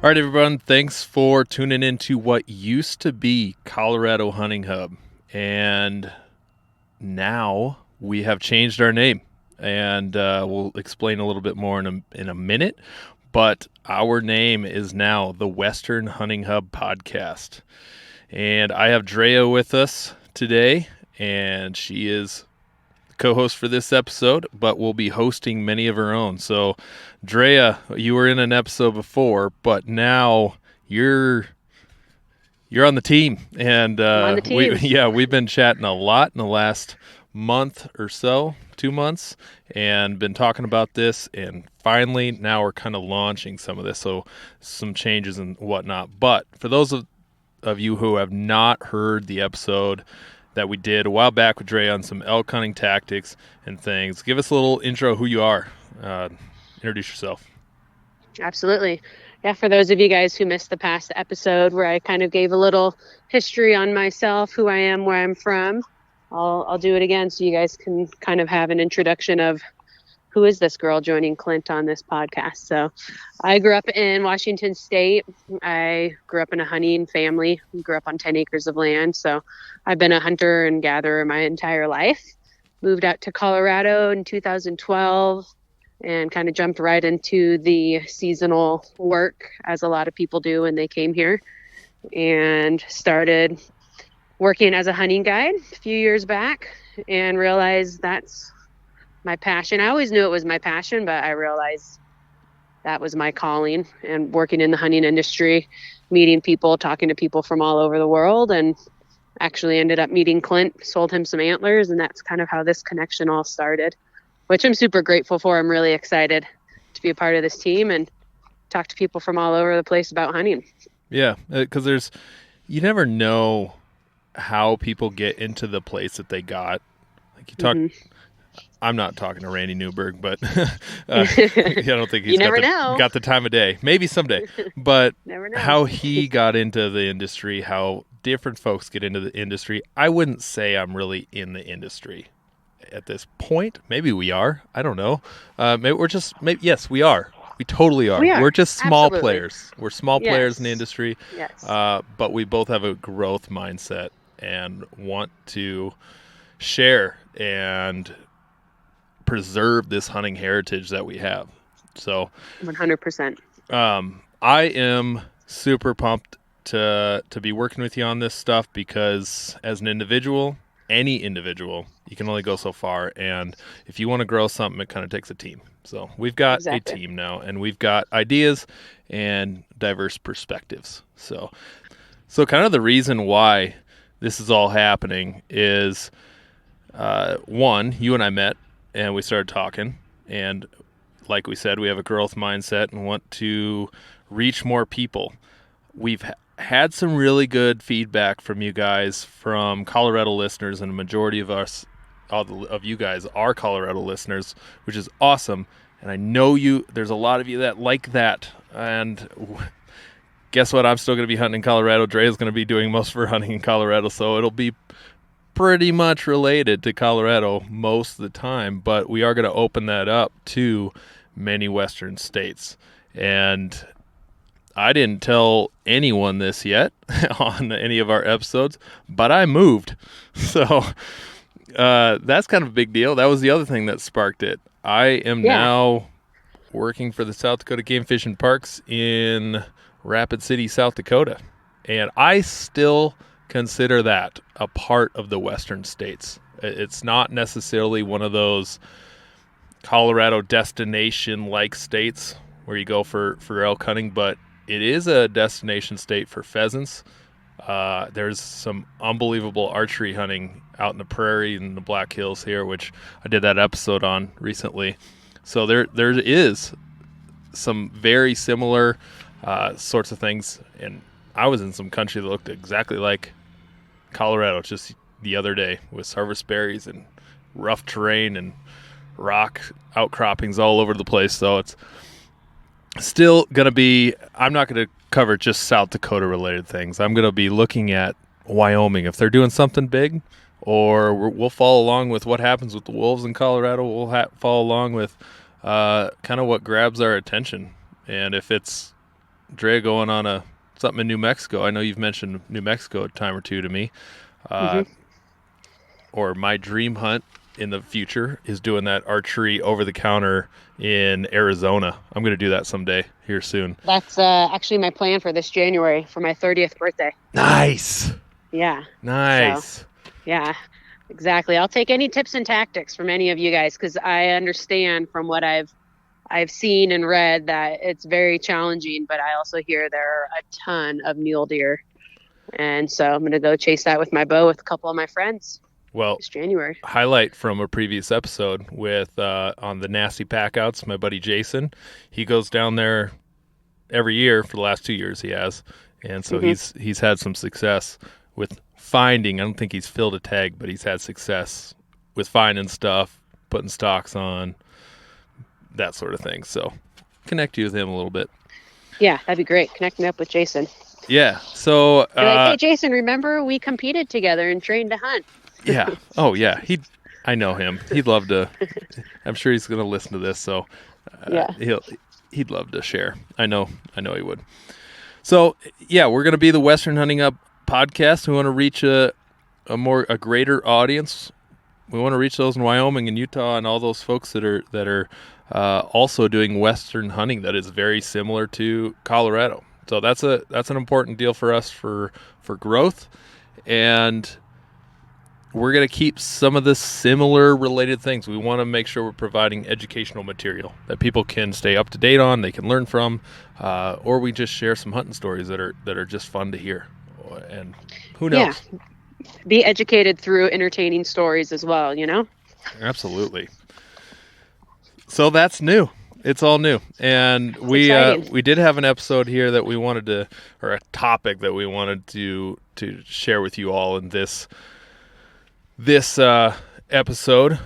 All right, everyone. Thanks for tuning in to what used to be Colorado Hunting Hub. And now we have changed our name. And we'll explain a little bit more in a minute. But our name is now the Western Hunting Hub Podcast. And I have Draya with us today. And she is co-host for this episode, but will be hosting many of her own. So, Draya, you were in an episode before, but now you're on the team, and I'm on the we team. we've been chatting a lot in the last month or so, 2 months, and been talking about this. And finally, now we're kind of launching some of this, so some changes and whatnot. But for those of you who have not heard the episode that we did a while back with Dre on some elk hunting tactics and things, give us a little intro who you are. Introduce yourself. Absolutely. Yeah, for those of you guys who missed the past episode where I kind of gave a little history on myself, who I am, where I'm from, I'll do it again so you guys can kind of have an introduction of who is this girl joining Clint on this podcast. So I grew up in Washington State. I grew up in a hunting family. We grew up on 10 acres of land. So I've been a hunter and gatherer my entire life. Moved out to Colorado in 2012 and kind of jumped right into the seasonal work, as a lot of people do when they came here, and started working as a hunting guide a few years back and realized that's my passion. I always knew it was my passion, but I realized that was my calling, and working in the hunting industry, meeting people, talking to people from all over the world, and actually ended up meeting Clint, sold him some antlers, and that's kind of how this connection all started, which I'm super grateful for. I'm really excited to be a part of this team and talk to people from all over the place about hunting. Yeah, because you never know how people get into the place that they got. Like you talk, I'm not talking to Randy Newberg, but I don't think You he's never know. got the time of day. Maybe someday, but Never know. how he got into the industry, how different folks get into the industry. I wouldn't say I'm really in the industry at this point. Maybe we are. I don't know. Maybe we're just. Maybe, yes, we are. We totally are. We are. We're just small Absolutely. players. We're small players in the Yes. industry, Yes. but we both have a growth mindset and want to share and preserve this hunting heritage that we have. So 100%. I am super pumped to be working with you on this stuff, because as an individual, any individual, you can only go so far, and if you want to grow something, it kind of takes a team. So we've got a Exactly. team now, and we've got ideas and diverse perspectives. So kind of the reason why this is all happening is one, you and I met and we started talking, and like we said, we have a growth mindset and want to reach more people. We've had some really good feedback from you guys, from Colorado listeners, and a majority of us, all of you guys, are Colorado listeners, which is awesome. And I know there's a lot of you that like that. And guess what? I'm still going to be hunting in Colorado. Dre is going to be doing most of her hunting in Colorado, so it'll be pretty much related to Colorado most of the time. But we are going to open that up to many Western states. And I didn't tell anyone this yet on any of our episodes, but I moved. So that's kind of a big deal. That was the other thing that sparked it. I am Yeah. now working for the South Dakota Game Fish and Parks in Rapid City, South Dakota. And I still consider that a part of the Western states. It's not necessarily one of those Colorado destination-like states where you go for elk hunting, but it is a destination state for pheasants. There's some unbelievable archery hunting out in the prairie and the Black Hills here, which I did that episode on recently. So there is some very similar sorts of things, and I was in some country that looked exactly like Colorado just the other day, with harvest berries and rough terrain and rock outcroppings all over the place. So it's still going to be, I'm not going to cover just South Dakota related things. I'm going to be looking at Wyoming. If they're doing something big, or we'll follow along with what happens with the wolves in Colorado. We'll follow along with kind of what grabs our attention. And if it's Drea going on something in New Mexico. I know you've mentioned New Mexico a time or two to me. Hmm. Uh, or my dream hunt in the future is doing that archery over the counter in Arizona. I'm going to do that someday here soon. That's actually my plan for this January for my 30th birthday. Nice. Yeah. So, Nice. yeah, exactly. I'll take any tips and tactics from any of you guys because I understand from what I've seen and read that it's very challenging, but I also hear there are a ton of mule deer. And so I'm going to go chase that with my bow with a couple of my friends Well, this January. highlight from a previous episode with on the nasty packouts, my buddy Jason. He goes down there every year for the last 2 years. He has, and so Hmm. he's had some success with finding. I don't think he's filled a tag, but he's had success with finding stuff, putting stocks on, that sort of thing. So connect you with him a little bit. Yeah, that'd be great. Connect me up with Jason. Yeah. So Be like, hey, Jason, remember we competed together and trained to hunt? yeah. Oh yeah. I know him. He'd love to. I'm sure he's going to listen to this, so Yeah. he'd love to share. I know he would. So yeah, we're going to be the Western Hunting Up podcast. We want to reach a greater audience. We want to reach those in Wyoming and Utah and all those folks that are also doing Western hunting that is very similar to Colorado. So that's an important deal for us for growth, and we're going to keep some of the similar related things. We want to make sure we're providing educational material that people can stay up to date on, they can learn from, or we just share some hunting stories that are just fun to hear. And who Yeah. knows? Be educated through entertaining stories as well, you know? Absolutely. So that's new. It's all new, and It's exciting. we did have an episode here that we wanted to, or a topic that we wanted to share with you all in this episode,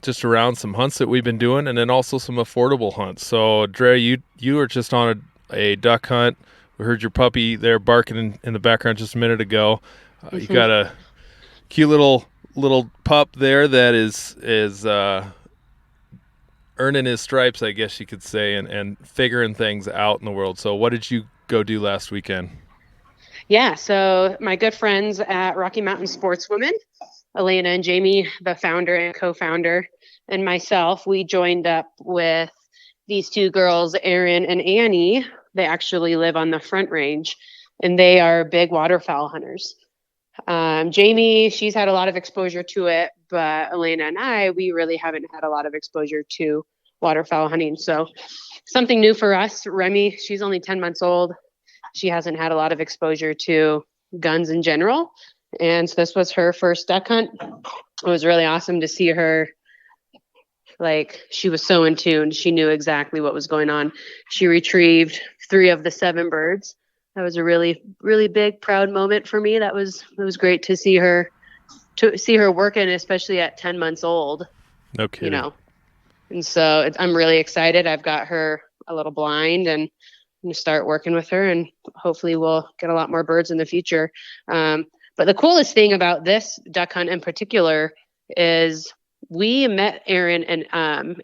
just around some hunts that we've been doing, and then also some affordable hunts. So, Dre, you were just on a duck hunt. We heard your puppy there barking in the background just a minute ago. You Hmm. got a cute little pup there that is earning his stripes, I guess you could say, and figuring things out in the world. So, what did you go do last weekend? Yeah. So, my good friends at Rocky Mountain Sportswomen, Elena and Jamie, the founder and co founder, and myself, we joined up with these two girls, Erin and Annie. They actually live on the Front Range and they are big waterfowl hunters. Jamie, she's had a lot of exposure to it, but Elena and I, we really haven't had a lot of exposure to waterfowl hunting. So something new for us. Remy, she's only 10 months old. She hasn't had a lot of exposure to guns in general. And so this was her first duck hunt. It was really awesome to see her. Like, she was so in tune. She knew exactly what was going on. She retrieved 3 of the 7 birds. That was a really, really big, proud moment for me. It was great to see her working, especially at 10 months old, No you kidding. know. And so I'm really excited. I've got her a little blind and I'm going to start working with her, and hopefully we'll get a lot more birds in the future. But the coolest thing about this duck hunt in particular is we met Erin and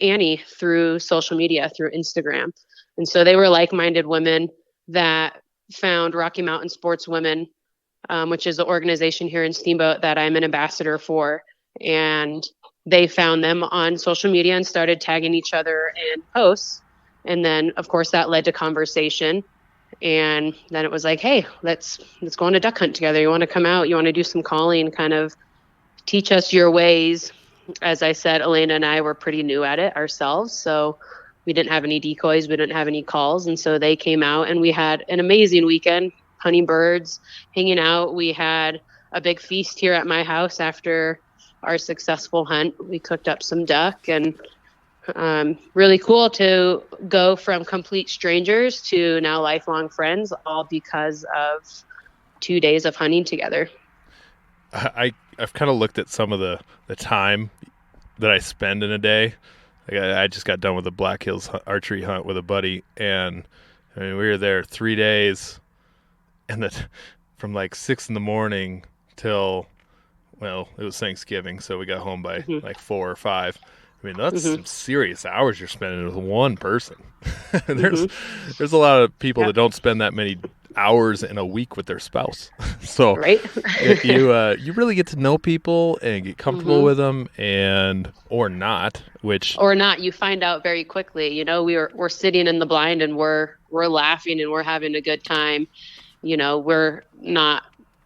Annie through social media, through Instagram. And so they were like-minded women that found Rocky Mountain Sportswomen, which is the organization here in Steamboat that I'm an ambassador for. And they found them on social media and started tagging each other in posts. And then, of course, that led to conversation. And then it was like, hey, let's go on a duck hunt together. You want to come out? You want to do some calling, kind of teach us your ways. As I said, Elena and I were pretty new at it ourselves. So we didn't have any decoys. We didn't have any calls. And so they came out and we had an amazing weekend hunting birds, hanging out. We had a big feast here at my house after our successful hunt. We cooked up some duck, and really cool to go from complete strangers to now lifelong friends, all because of 2 days of hunting together. I've kind of looked at some of the time that I spend in a day. Like I just got done with a Black Hills archery hunt with a buddy, and I mean we were there 3 days, and that from like 6 in the morning till, well, it was Thanksgiving, so we got home by Mm-hmm. like 4 or 5. I mean, that's Mhm. some serious hours you're spending with one person. there's Mhm. there's a lot of people Yeah. that don't spend that many hours in a week with their spouse. So Right. you really get to know people and get comfortable Mhm. with them, and or not, which Or not, you find out very quickly. We're sitting in the blind and we're laughing and we're having a good time. We're not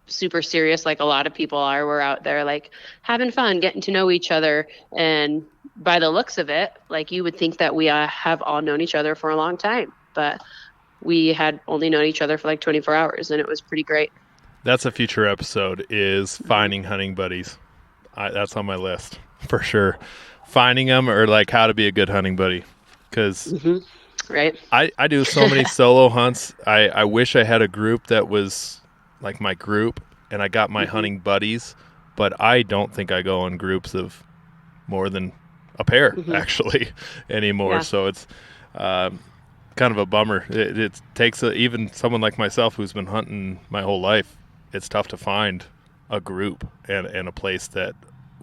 super serious like a lot of people are. We're out there like having fun, getting to know each other. And by the looks of it, like you would think that we have all known each other for a long time, but we had only known each other for like 24 hours and it was pretty great. that's a future episode is Hmm. finding hunting buddies. That's on my list for sure. Finding them or like how to be a good hunting buddy, because Hmm. Right. I do so many solo hunts. I wish I had a group that was like my group and I got my Hmm. hunting buddies, but I don't think I go in groups of more than a pair Hmm. actually anymore. Yeah. So it's um, kind of a bummer. It takes even someone like myself who's been hunting my whole life. It's tough to find a group and a place that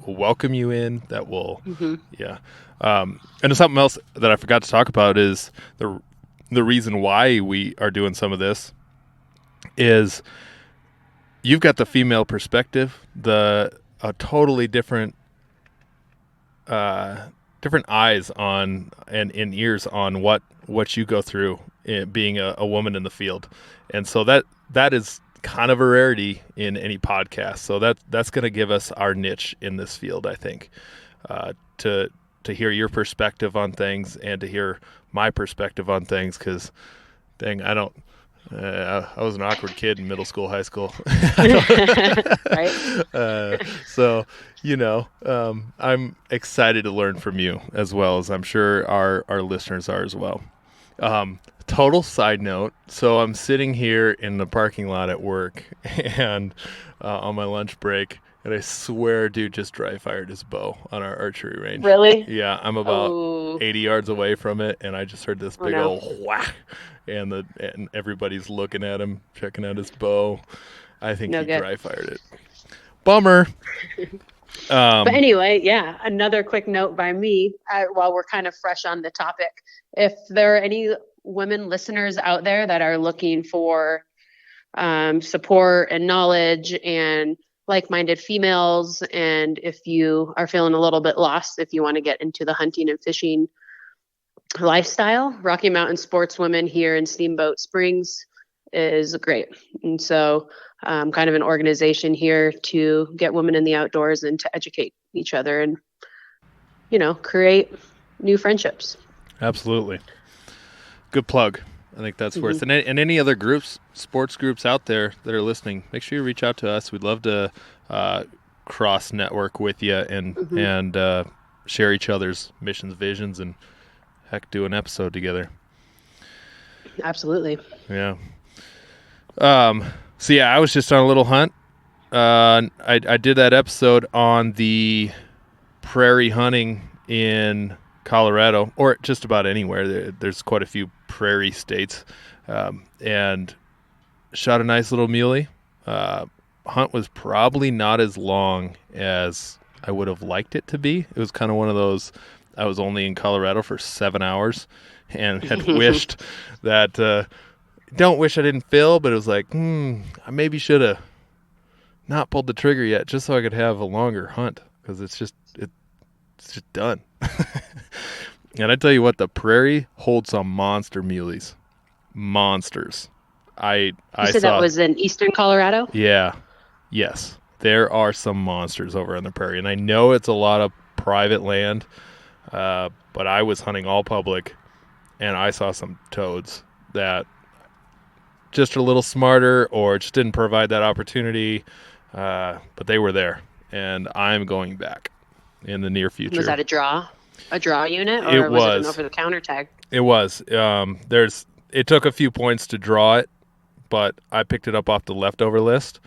will welcome you in. That will, Hmm. yeah. And something else that I forgot to talk about is the reason why we are doing some of this is you've got the female perspective, the a totally uh, different eyes on and ears on what you go through being a woman in the field, and so that is kind of a rarity in any podcast. So that's going to give us our niche in this field, I think, to hear your perspective on things and to hear my perspective on things. Because dang, I don't. I was an awkward kid in middle school, high school. Right. So, I'm excited to learn from you as well as I'm sure our listeners are as well. Total side note. So I'm sitting here in the parking lot at work and on my lunch break, and I swear, dude just dry fired his bow on our archery range. Really? Yeah, I'm about Oh, 80 yards away from it, and I just heard this oh big no. old whack, and everybody's looking at him, checking out his bow. I think No he good. dry fired it. Bummer. But Um, anyway, yeah, another quick note by me while we're kind of fresh on the topic. If there are any women listeners out there that are looking for support and knowledge and like minded females, and if you are feeling a little bit lost, if you want to get into the hunting and fishing lifestyle, Rocky Mountain Sportswomen here in Steamboat Springs is great. And so, kind of an organization here to get women in the outdoors and to educate each other and, create new friendships. Absolutely. Good plug. I think that's Hmm. worth. And any other groups, sports groups out there that are listening, make sure you reach out to us. We'd love to cross network with you Hmm. and share each other's missions, visions, and heck, do an episode together. Absolutely. Yeah. Um. So yeah, I was just on a little hunt. I did that episode on the prairie hunting in Colorado, or just about anywhere. There's quite a few prairie states, and shot a nice little muley. Uh, Hunt was probably not as long as I would have liked it to be. It was kind of one of those. I was only in Colorado for 7 hours, and had wished that. Don't wish I didn't fill, but it was like, I maybe should have not pulled the trigger yet, just so I could have a longer hunt because it's just done. And I tell you what, the prairie holds some monster muleys, monsters. You I said that saw, was in Eastern Colorado? yeah, yes, there are some monsters over on the prairie, and I know it's a lot of private land, but I was hunting all public, and I saw some toads that just a little smarter or just didn't provide that opportunity, but they were there, and I'm going back in the near Was future. that a draw? A draw unit, It or was it an was. over the counter tag? It was. There's. It took a few points to draw it, but I picked it up off the leftover list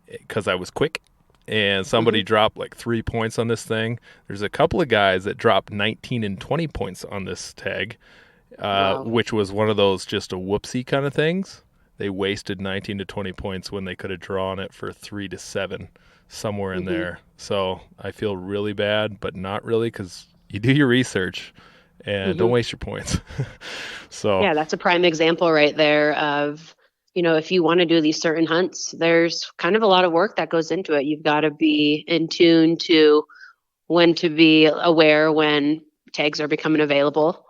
because I was quick. And somebody Hmm. dropped like 3 points on this thing. There's a couple of guys that dropped 19 and 20 points on this tag, Wow. which was one of those just a whoopsie kind of things. They wasted 19 to 20 points when they could have drawn it for 3 to 7, somewhere in Hmm. there. So I feel really bad, but not really because you do your research and don't Hmm. waste your points. So Yeah, that's a prime example right there of, if you want to do these certain hunts, there's kind of a lot of work that goes into it. You've got to be in tune to when to be aware when tags are becoming available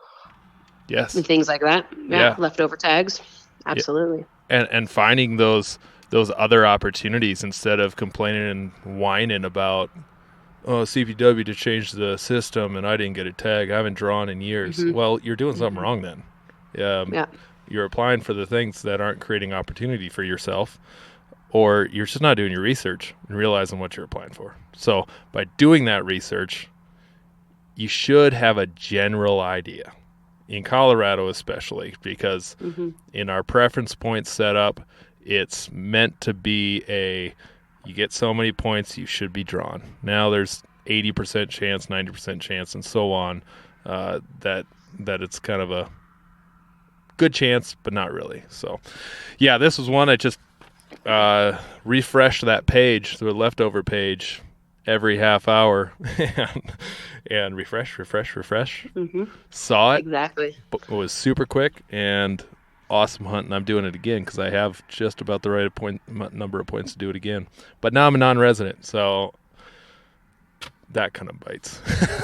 and yes, things like that. Yeah, yeah, leftover tags. yeah, Absolutely. and finding those other opportunities instead of complaining and whining about, oh, CPW to change the system and I didn't get a tag. I haven't drawn in years. Hmm. Well, you're doing something Hmm. wrong then. Um, Yeah. you're applying for the things that aren't creating opportunity for yourself, or you're just not doing your research and realizing what you're applying for. So by doing that research, you should have a general idea. In Colorado, especially, because Hmm. in our preference point setup, it's meant to be you get so many points, you should be drawn. Now there's 80% chance, 90% chance, and so on, that it's kind of a good chance, but not really. So, yeah, this was one I just refreshed that page, the leftover page, every half hour, and refresh. Hmm. Saw it, Exactly. it was super quick and awesome hunt, and I'm doing it again because I have just about the right number of points to do it again. But now I'm a non-resident, so that kind of bites.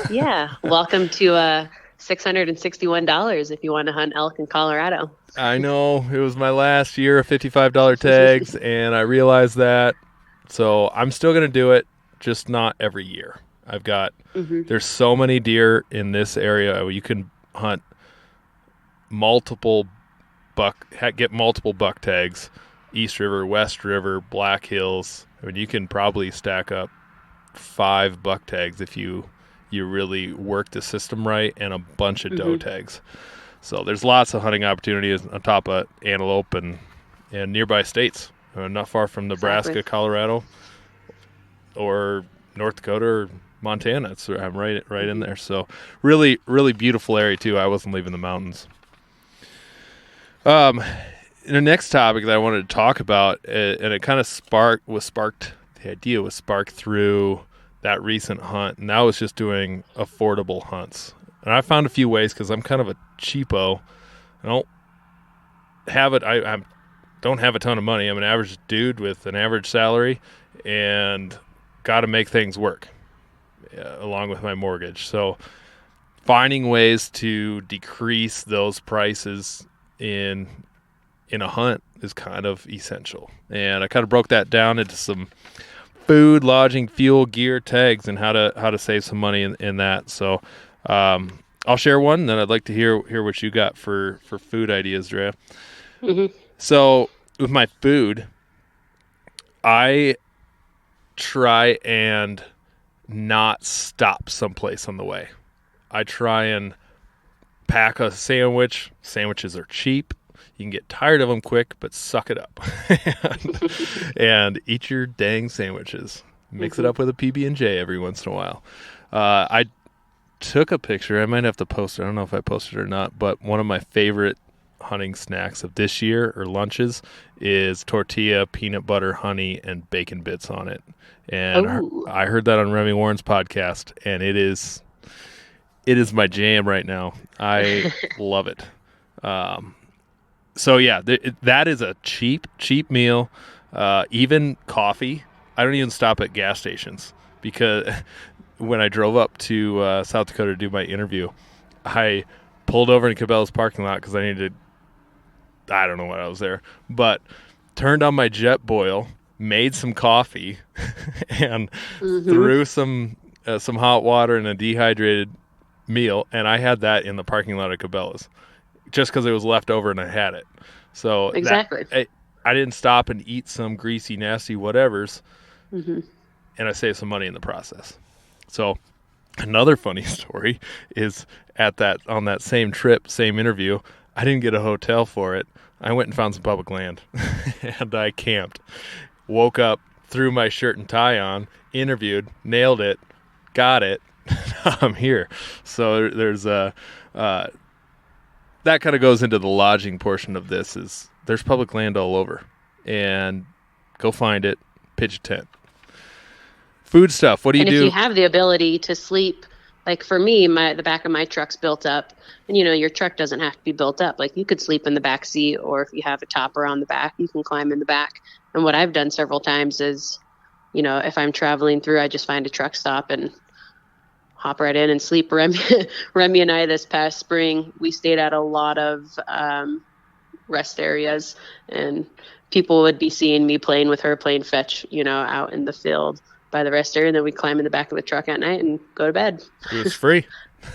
Yeah. Welcome to $661 if you want to hunt elk in Colorado. I know it was my last year of $55 tags, and I realized that, so I'm still gonna do it, just not every year. I've got Hmm. there's so many deer in this area where you can hunt multiple get multiple buck tags, East River, West River, Black Hills. I mean, you can probably stack up 5 buck tags if you really work the system right, and a bunch of doe Hmm. tags. So there's lots of hunting opportunities on top of antelope and nearby states. Not far from Exactly. Nebraska, Colorado, or North Dakota or Montana. I'm right in Hmm. there. So really, really beautiful area too. I wasn't leaving the mountains. Um, the next topic that I wanted to talk about, and it kind of sparked the idea was sparked through that recent hunt, and that was just doing affordable hunts. And I found a few ways because I'm kind of a cheapo. I don't have it. I don't have a ton of money. I'm an average dude with an average salary, and got to make things work along with my mortgage. So finding ways to decrease those prices in a hunt is kind of essential. And I kind of broke that down into some food, lodging, fuel, gear, tags, and how to save some money in that. So I'll share one. Then I'd like to hear what you got for food ideas, Drea. Hmm. So with my food, I try and not stop someplace on the way. I try and pack a sandwich. Sandwiches are cheap. You can get tired of them quick, but suck it up and eat your dang sandwiches. Mix it Hmm. up with a PB&J every once in a while. I took a picture. I might have to post it. I don't know if I posted it or not, but one of my favorite hunting snacks of this year or lunches is tortilla, peanut butter, honey, and bacon bits on it. And Oh, I heard that on Remy Warren's podcast, and it is my jam right now. I love it. Um, so yeah, that is a cheap meal. Even coffee. I don't even stop at gas stations because when I drove up to South Dakota to do my interview, I pulled over in Cabela's parking lot because I needed. I don't know what I was there, but turned on my jet boil, made some coffee, and hmm. threw some hot water and a dehydrated meal, and I had that in the parking lot of Cabela's just because it was left over and I had it. So Exactly. I didn't stop and eat some greasy, nasty whatevers, Hmm. and I saved some money in the process. So another funny story is on that same trip, same interview, I didn't get a hotel for it. I went and found some public land and I camped. Woke up, threw my shirt and tie on, interviewed, nailed it, got it. I'm here. So there's uh, that kind of goes into the lodging portion of this. Is there's public land all over, and go find it, pitch a tent. Food stuff. What do you And if you do? have the ability to sleep Like for me, the back of my truck's built up, and your truck doesn't have to be built up. Like you could sleep in the back seat, or if you have a topper on the back, you can climb in the back. And what I've done several times is, if I'm traveling through, I just find a truck stop and hop right in and sleep. Remy and I this past spring, we stayed at a lot of rest areas, and people would be seeing me playing with her, playing fetch, out in the field by the rest area, and then we climb in the back of the truck at night and go to bed. It was free.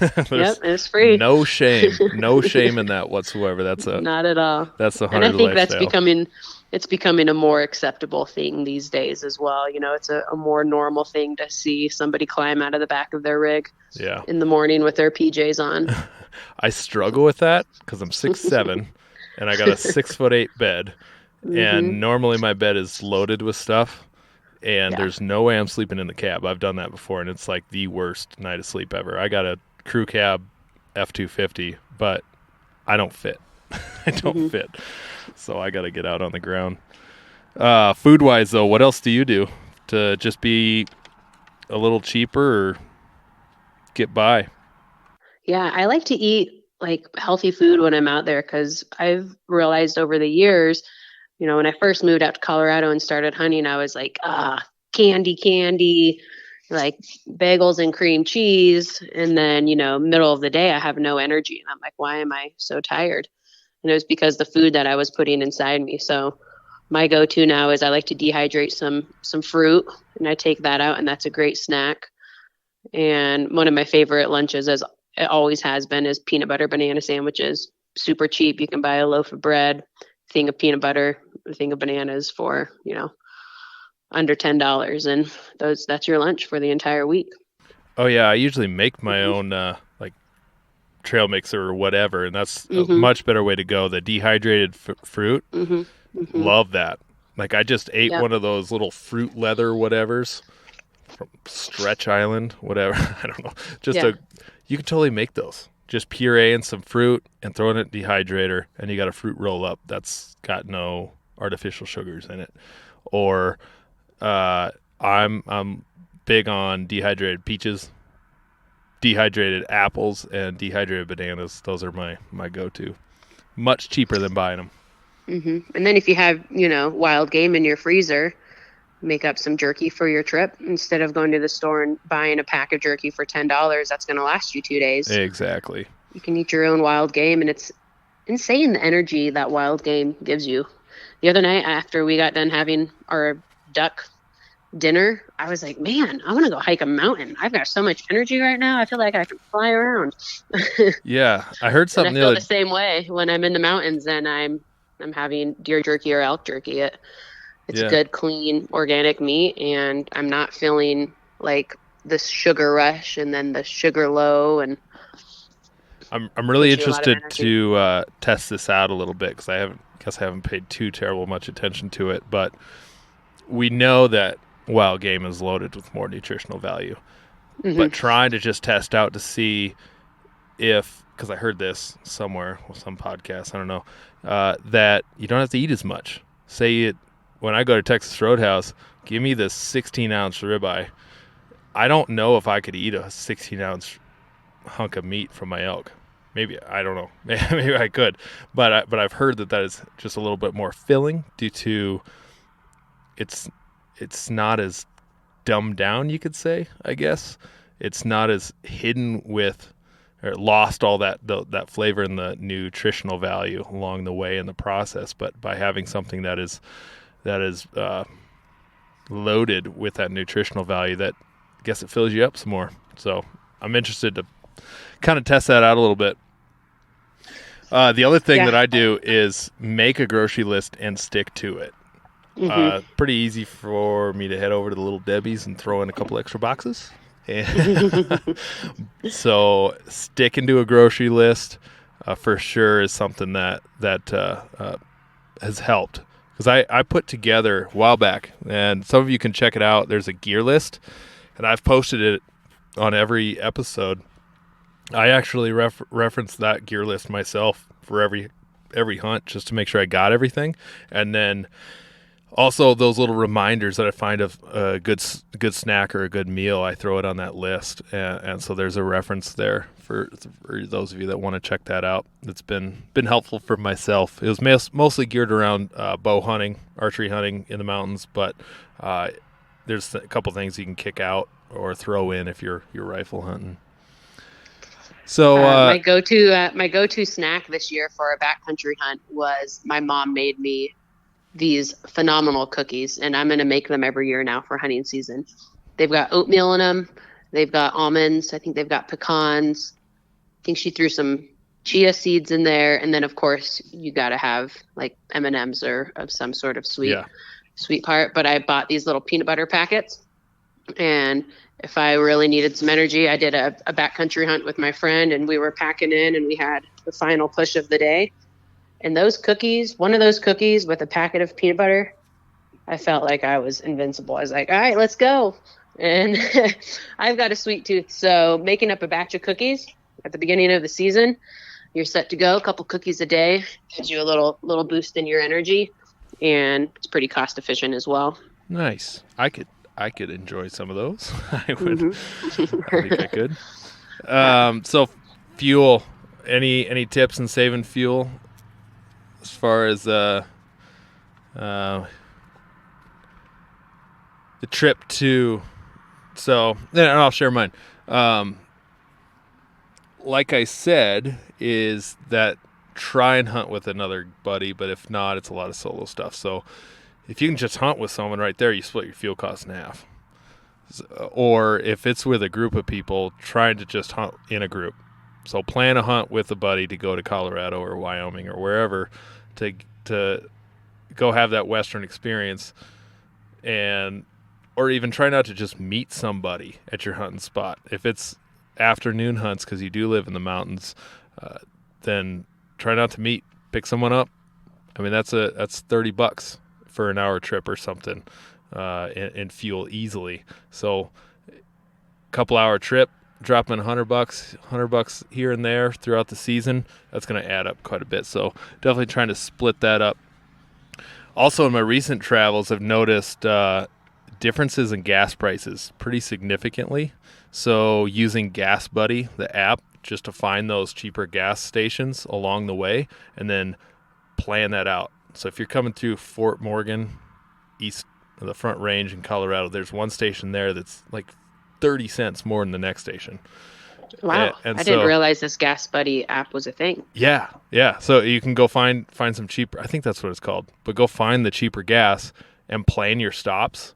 Yep, it's free. No shame in that whatsoever. Not at all. That's the and I hunter think lifestyle. it's becoming a more acceptable thing these days as well. It's a more normal thing to see somebody climb out of the back of their rig in the morning with their PJs on. I struggle with that because I'm 6'7", and I got a 6'8" bed, and normally my bed is loaded with stuff. And there's no way I'm sleeping in the cab. I've done that before, and it's like the worst night of sleep ever. I got a crew cab F-250, but I don't fit. I don't fit. So I got to get out on the ground. Food-wise, though, what else do you do to just be a little cheaper or get by? Yeah, I like to eat like healthy food when I'm out there because I've realized over the years, when I first moved out to Colorado and started hunting, I was like, candy, like bagels and cream cheese. And then, middle of the day, I have no energy. And I'm like, why am I so tired? And it was because the food that I was putting inside me. So my go-to now is I like to dehydrate some fruit, and I take that out, and that's a great snack. And one of my favorite lunches, as it always has been, is peanut butter banana sandwiches. Super cheap. You can buy a loaf of bread, thing of peanut butter, a thing of bananas for, under $10, and that's your lunch for the entire week. Oh yeah, I usually make my own like trail mixer or whatever, and that's a much better way to go. The dehydrated fruit, love that. Like I just ate one of those little fruit leather whatevers from Stretch Island, whatever. I don't know. You can totally make those. Just puree and some fruit and throw it in a dehydrator, and you got a fruit roll up that's got no artificial sugars in it. Or I'm big on dehydrated peaches, dehydrated apples, and dehydrated bananas. Those are my go-to. Much cheaper than buying them. And then if you have, wild game in your freezer, make up some jerky for your trip instead of going to the store and buying a pack of jerky for $10. That's going to last you 2 days. Exactly. You can eat your own wild game, and it's insane the energy that wild game gives you. The other night after we got done having our duck dinner, I was like, man, I want to go hike a mountain. I've got so much energy right now. I feel like I can fly around. Yeah, I heard something. And I feel the same way when I'm in the mountains and I'm having deer jerky or elk jerky. It's good, clean, organic meat, and I'm not feeling like this sugar rush and then the sugar low. And I'm really interested to test this out a little bit because I haven't paid too terrible much attention to it, but we know that wild game is loaded with more nutritional value. But trying to just test out to see if, because I heard this somewhere with some podcast, I don't know, that you don't have to eat as much. When I go to Texas Roadhouse, give me this 16-ounce ribeye. I don't know if I could eat a 16-ounce hunk of meat from my elk. Maybe, I don't know. Maybe I could. But I've heard that is just a little bit more filling due to it's not as dumbed down, you could say, I guess. It's not as hidden with or lost all that flavor and the nutritional value along the way in the process. But by having something that is loaded with that nutritional value, that I guess it fills you up some more. So I'm interested to kind of test that out a little bit. The other thing that I do is make a grocery list and stick to it. Pretty easy for me to head over to the Little Debbie's and throw in a couple extra boxes. So sticking to a grocery list for sure is something that has helped. Because I put together a while back, and some of you can check it out. There's a gear list, and I've posted it on every episode. I actually reference that gear list myself for every hunt just to make sure I got everything. And then Also, those little reminders that I find of a good snack or a good meal, I throw it on that list, and so there's a reference there for those of you that want to check that out. It's been helpful for myself. It was mostly geared around bow hunting, archery hunting in the mountains, but there's a couple things you can kick out or throw in if you're rifle hunting. So My go-to snack this year for a backcountry hunt was my mom made me these phenomenal cookies, and I'm going to make them every year now for hunting season. They've got oatmeal in them. They've got almonds. I think they've got pecans. I think she threw some chia seeds in there, and then of course you got to have like M&Ms or of some sort of yeah, sweet part. But I bought these little peanut butter packets, and if I really needed some energy, I did a backcountry hunt with my friend, and we were packing in, and we had the final push of the day. And those cookies, one of those cookies with a packet of peanut butter, I felt like I was invincible. I was like, all right, let's go. And I've got a sweet tooth. So making up a batch of cookies at the beginning of the season, you're set to go. A couple cookies a day gives you a little boost in your energy. And it's pretty cost efficient as well. nice. I could enjoy some of those. I would. Mm-hmm. I think I could. So fuel. Any tips in saving fuel as far as the trip to? So then I'll share mine. Like I said, is that try and hunt with another buddy, but if not, it's a lot of solo stuff. So if you can just hunt with someone right there, you split your fuel costs in half. Or if it's with a group of people, trying to just hunt in a group. So plan a hunt with a buddy to go to Colorado or Wyoming or wherever to go have that Western experience, and or even try not to just meet somebody at your hunting spot. If it's afternoon hunts because you do live in the mountains, then try not to meet. Pick someone up. I mean that's $30 for an hour trip or something, in fuel easily. So couple hour trip, dropping $100 here and there throughout the season, that's going to add up quite a bit. So definitely trying to split that up. Also, in my recent travels, I've noticed differences in gas prices pretty significantly. So using Gas Buddy, the app, just to find those cheaper gas stations along the way, and then plan that out. So if you're coming through Fort Morgan, east of the Front Range in Colorado, there's one station there that's like 30 cents more than the next station. Wow. And I didn't realize this Gas Buddy app was a thing. Yeah. So you can go find some cheaper, I think that's what it's called, but go find the cheaper gas and plan your stops.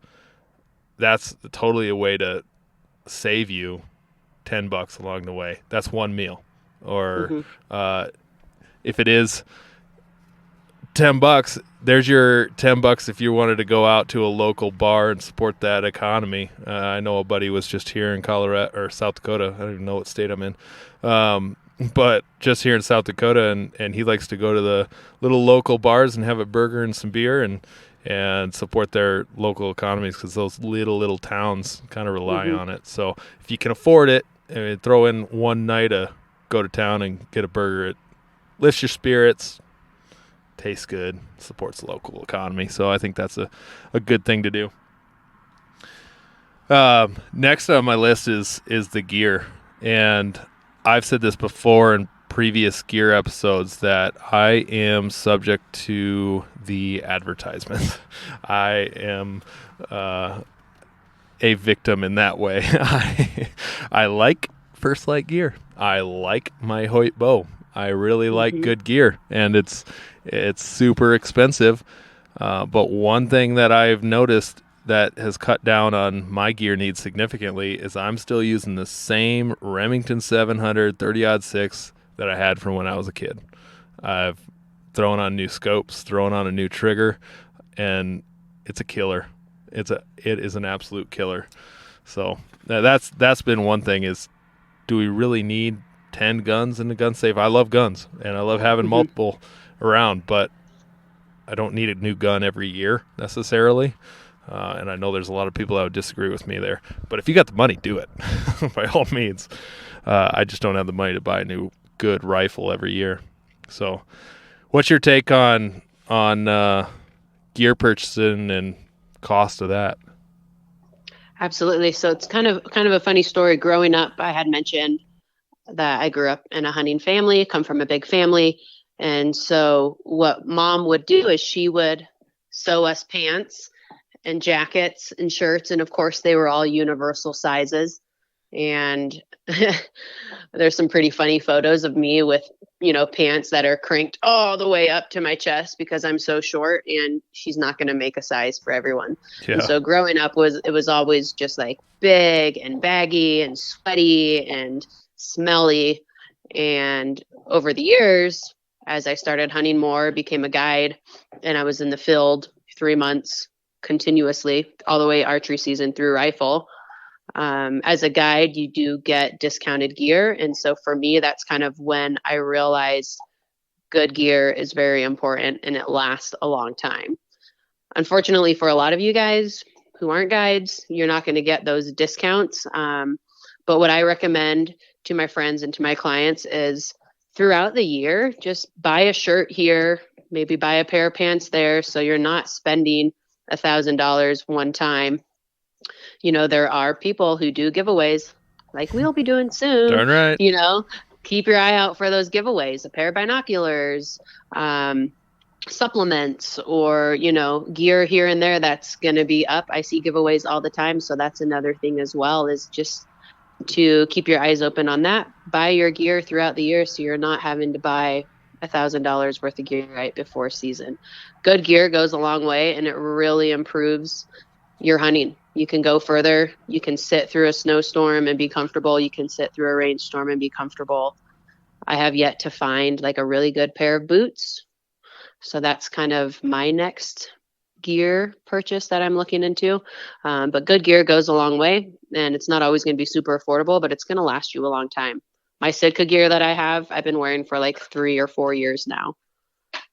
That's totally a way to save you $10 along the way. That's one meal. Or if it is $10, there's your $10 if you wanted to go out to a local bar and support that economy. I know a buddy was just here in Colorado or South Dakota. I don't even know what state I'm in. But just here in South Dakota, and he likes to go to the little local bars and have a burger and some beer and support their local economies, because those little towns kind of rely on it. So if you can afford it, throw in one night go to town and get a burger. It lifts your spirits, tastes good, supports the local economy. So I think that's a good thing to do. Next on my list is the gear. And I've said this before in previous gear episodes that I am subject to the advertisements. I am a victim in that way. I like First Light gear. I like my Hoyt bow. I really like good gear, and it's super expensive. But one thing that I've noticed that has cut down on my gear needs significantly is I'm still using the same Remington 700 30-06 that I had from when I was a kid. I've thrown on new scopes, thrown on a new trigger, and it's a killer. It is an absolute killer. So that's been one thing is, do we really need 10 guns in the gun safe? I love guns and I love having multiple around, but I don't need a new gun every year necessarily. And I know there's a lot of people that would disagree with me there, but if you got the money, do it by all means. I just don't have the money to buy a new good rifle every year. So what's your take on gear purchasing and cost of that. Absolutely. So it's kind of a funny story. Growing up, I had mentioned that I grew up in a hunting family, come from a big family. And so what mom would do is she would sew us pants and jackets and shirts. And of course, they were all universal sizes. And there's some pretty funny photos of me with, pants that are cranked all the way up to my chest because I'm so short, and she's not going to make a size for everyone. And Yeah. so growing up was always just like big and baggy and sweaty and smelly. And over the years, as I started hunting more, became a guide, and I was in the field 3 months continuously all the way archery season through rifle. As a guide, you do get discounted gear. And so for me, that's kind of when I realized good gear is very important and it lasts a long time. Unfortunately, for a lot of you guys who aren't guides, you're not going to get those discounts. But what I recommend to my friends and to my clients is throughout the year, just buy a shirt here, maybe buy a pair of pants there. So you're not spending $1,000 one time. There are people who do giveaways like we'll be doing soon. Darn right. Keep your eye out for those giveaways, a pair of binoculars, supplements, or, gear here and there that's going to be up. I see giveaways all the time. So that's another thing as well, is just to keep your eyes open on that. Buy your gear throughout the year so you're not having to buy $1,000 worth of gear right before season. Good gear goes a long way, and it really improves your hunting. You can go further. You can sit through a snowstorm and be comfortable. You can sit through a rainstorm and be comfortable. I have yet to find like a really good pair of boots. So that's kind of my next gear purchase that I'm looking into. But good gear goes a long way, and it's not always going to be super affordable, but it's going to last you a long time. My Sitka gear that I have, I've been wearing for like 3 or 4 years now,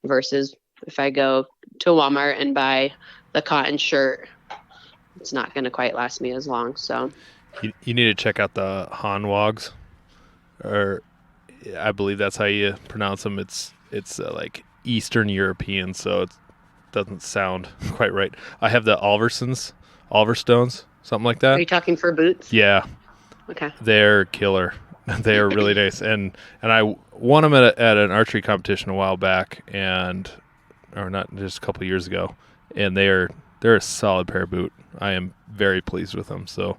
versus if I go to Walmart and buy the cotton shirt, it's not going to quite last me as long. So You need to check out the Hanwags, or I believe that's how you pronounce them. It's like Eastern European, so it doesn't sound quite right. I have the Alverstones, something like are that. you talking for boots? Yeah, Okay. they're killer. They are really nice, and I won them at an archery competition a while back, or not, just a couple of years ago, and they're a solid pair of boot. I am very pleased with them. So,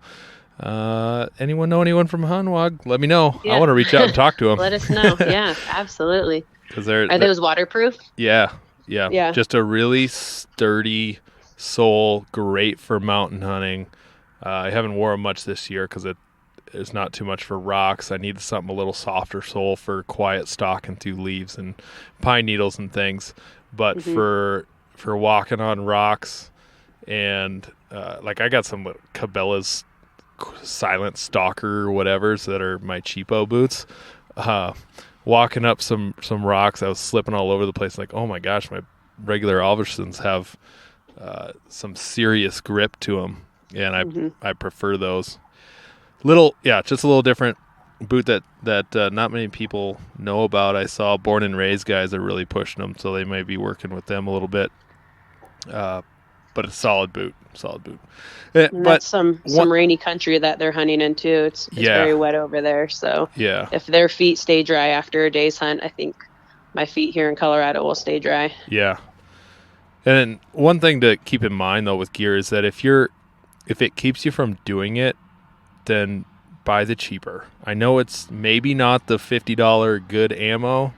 anyone know anyone from Hanwag? Let me know. Yeah. I want to reach out and talk to them. Let us know. Yeah, absolutely. Because Are those waterproof? Yeah. Yeah. Just a really sturdy sole, great for mountain hunting. I haven't worn them much this year because it's not too much for rocks. I need something a little softer sole for quiet stalking through leaves and pine needles and things. But for walking on rocks, and like I got some Cabela's Silent Stalker or whatever's that are my cheapo boots. Walking up some rocks, I was slipping all over the place. Like, oh my gosh, my regular Alversons have some serious grip to them, and I prefer those. Just a little different boot that not many people know about. I saw Born and Raised guys are really pushing them, so they might be working with them a little bit. But a solid boot. And that's some rainy country that they're hunting into. It's very wet over there. So if their feet stay dry after a day's hunt, I think my feet here in Colorado will stay dry. Yeah. And one thing to keep in mind though with gear is that if it keeps you from doing it, then buy the cheaper. I know it's maybe not the $50 good ammo,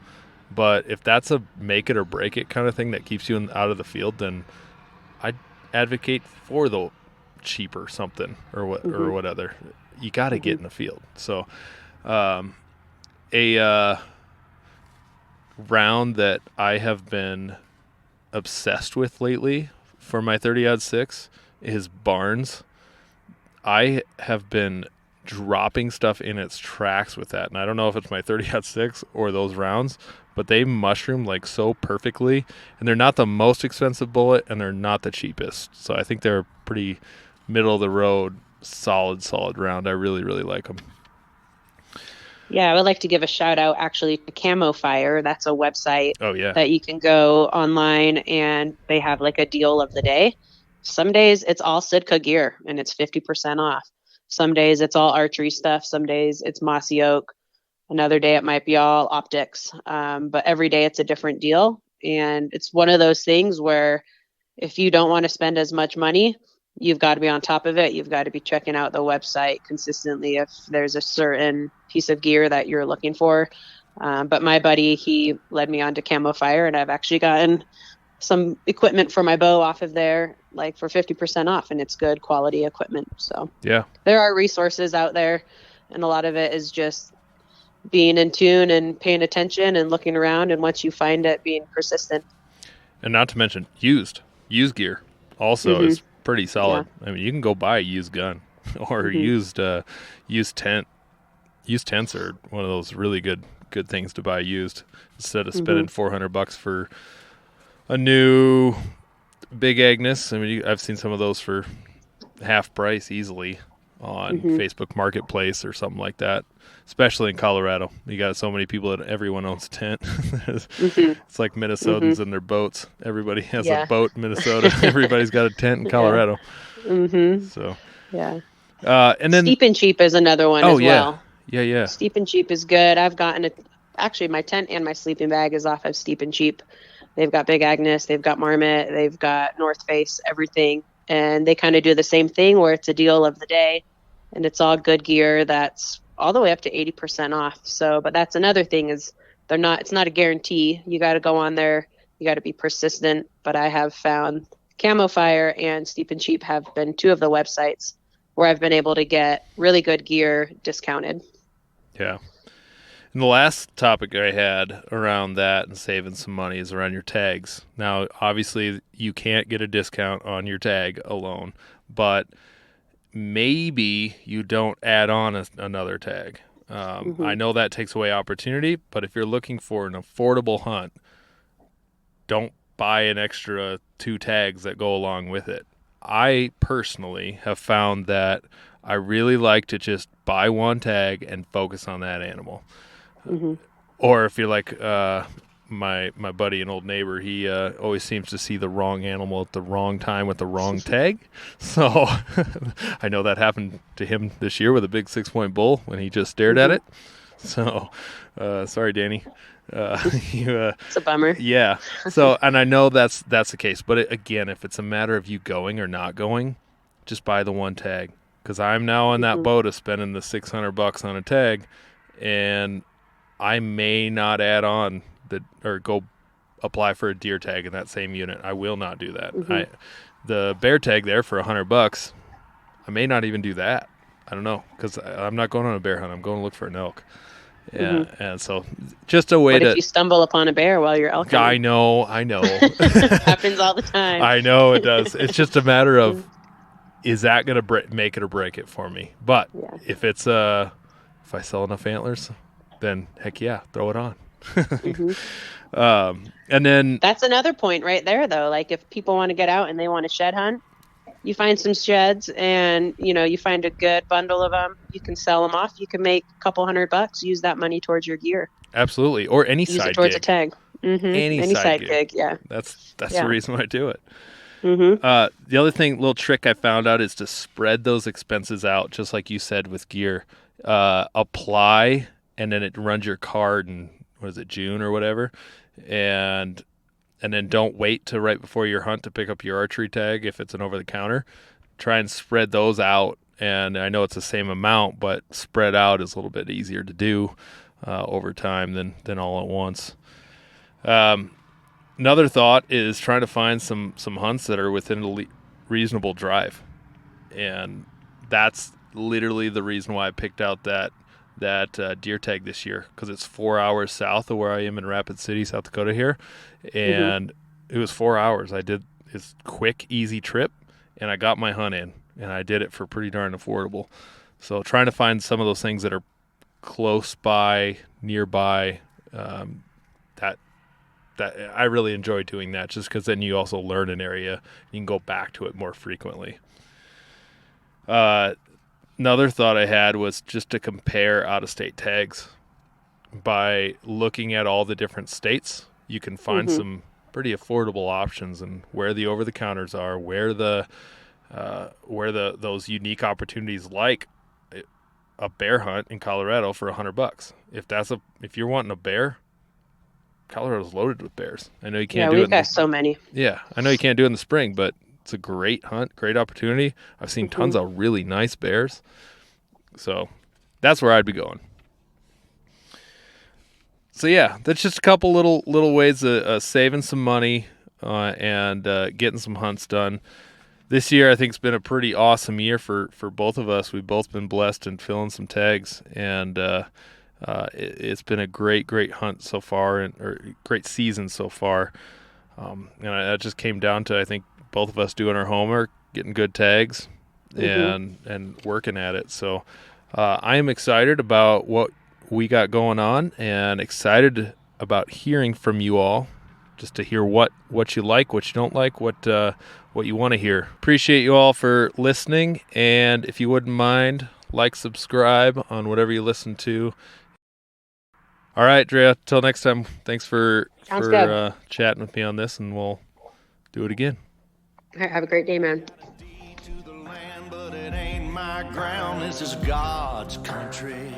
but if that's a make it or break it kind of thing that keeps you out of the field, then I'd advocate for the cheaper something or whatever. You got to get in the field. So a round that I have been obsessed with lately for my 30-06 is Barnes. I have been dropping stuff in its tracks with that, and I don't know if it's my 30-06 or those rounds, but they mushroom like so perfectly, and they're not the most expensive bullet and they're not the cheapest, so I think they're a pretty middle of the road solid round. I really like them. Yeah, I would like to give a shout out actually to Camo Fire. That's a website Oh yeah. that you can go online and they have like a deal of the day. Some days it's all Sitka gear and it's 50% off. Some days it's all archery stuff. Some days it's mossy oak. Another day it might be all optics. But every day it's a different deal. And it's one of those things where if you don't want to spend as much money, you've got to be on top of it. You've got to be checking out the website consistently if there's a certain piece of gear that you're looking for. But my buddy, he led me on to Camo Fire, and I've actually gotten some equipment for my bow off of there, like for 50% off, and it's good quality equipment. So Yeah. there are resources out there, and a lot of it is just being in tune and paying attention and looking around. And once you find it, being persistent. And not to mention used gear also Mm-hmm. is pretty Yeah. solid. I mean, you can go buy a used gun or Mm-hmm. used tent. Used tents are one of those really good things to buy used instead of Mm-hmm. spending $400 for a new Big Agnes. I mean, I've seen some of those for half price easily on Mm-hmm. Facebook Marketplace or something like that. Especially in Colorado, you got so many people that everyone owns a tent. Mm-hmm. It's like Mm-hmm. Minnesotans and their boats. Everybody has a Yeah. boat in Minnesota. Everybody's got a tent in Yeah. Colorado. Mm-hmm. So, Yeah. and then, Steep and Cheap is another one oh as yeah, well. yeah. Steep and Cheap is good. I've gotten it. Actually, my tent and my sleeping bag is off of Steep and Cheap. They've got Big Agnes, they've got Marmot, they've got North Face, everything. And they kind of do the same thing where it's a deal of the day and it's all good gear that's all the way up to 80% off. So, but that's another thing is it's not a guarantee. You got to go on there, you got to be persistent. But I have found Camo Fire and Steep and Cheap have been two of the websites where I've been able to get really good gear discounted. Yeah. And the last topic I had around that and saving some money is around your tags. Now, obviously, you can't get a discount on your tag alone, but maybe you don't add on another tag. Mm-hmm. I know that takes away opportunity, but if you're looking for an affordable hunt, don't buy an extra two tags that go along with it. I personally have found that I really like to just buy one tag and focus on that animal. Mm-hmm. Or if you're like my buddy and old neighbor, he always seems to see the wrong animal at the wrong time with the wrong tag. So I know that happened to him this year with a big 6-point bull when he just stared at Mm-hmm. it. So sorry, Danny. It's a bummer. Yeah. So, and I know that's the case, but again, if it's a matter of you going or not going, just buy the one tag. Because I'm now on that Mm-hmm. boat of spending the $600 on a tag, and I may not add on or go apply for a deer tag in that same unit. I will not do that. Mm-hmm. The bear tag there for $100. I may not even do that. I don't know because I'm not going on a bear hunt. I'm going to look for an elk. Mm-hmm. Yeah, and so just a way What if to. you stumble upon a bear while you're elk I hunting? know. Happens all the time. I know it does. It's just a matter of is that going to make it or break it for me. But Yeah. if it's if I sell enough antlers, then heck yeah, throw it on. Mm-hmm. And then That's another point right there, though. Like if people want to get out and they want to shed hunt, you find some sheds and you find a good bundle of them. You can sell them off. You can make a couple $100. Use that money towards your gear. absolutely, or any Use it side towards a gig, tag. Mm-hmm. any Any side side gig. gig. Yeah. That's the Yeah. reason why I do it. Mm-hmm. The other little trick I found out is to spread those expenses out, just like you said with gear. Apply, and then it runs your card in what is it, June or whatever, and then don't wait to right before your hunt to pick up your archery tag if it's an over the counter. Try and spread those out, and I know it's the same amount, but spread out is a little bit easier to do over time than all at once. Another thought is trying to find some hunts that are within a reasonable drive, and that's literally the reason why I picked out that deer tag this year, because it's 4 hours south of where I am in Rapid City, South Dakota here, Mm-hmm. and it was 4 hours. I did this quick, easy trip, and I got my hunt in, and I did it for pretty darn affordable. So trying to find some of those things that are close by, nearby, that I really enjoy doing that, just because then you also learn an area. You can go back to it more frequently. Another Another thought I had was just to compare out-of-state tags. By looking at all the different states, you can find Mm-hmm. some pretty affordable options and where the over-the-counters are, where the those unique opportunities like a bear hunt in Colorado for $100. If you're wanting a bear, Colorado's loaded with bears. I know you Yeah, can't do it we've in the got so many. yeah, I know you can't do it in the spring, but it's a great hunt, great opportunity. I've seen Mm-hmm. tons of really nice bears, so that's where I'd be going. So yeah, that's just a couple little ways of saving some money and getting some hunts done. This year, I think, has been a pretty awesome year for both of us. We've both been blessed in filling some tags, and it's been a great hunt so far, or great season so far. That just came down to, I think, both of us doing our homework, getting good tags, Mm-hmm. and working at it. So I am excited about what we got going on, and excited about hearing from you all, just to hear what you like, what you don't like, what you want to hear. Appreciate you all for listening, and if you wouldn't mind, like, subscribe on whatever you listen to. All right, Drea. Till next time. Thanks for Sounds good. chatting with me on this, and we'll do it again. All right, have a great day, man. To the land, but it ain't my ground. This is God's country.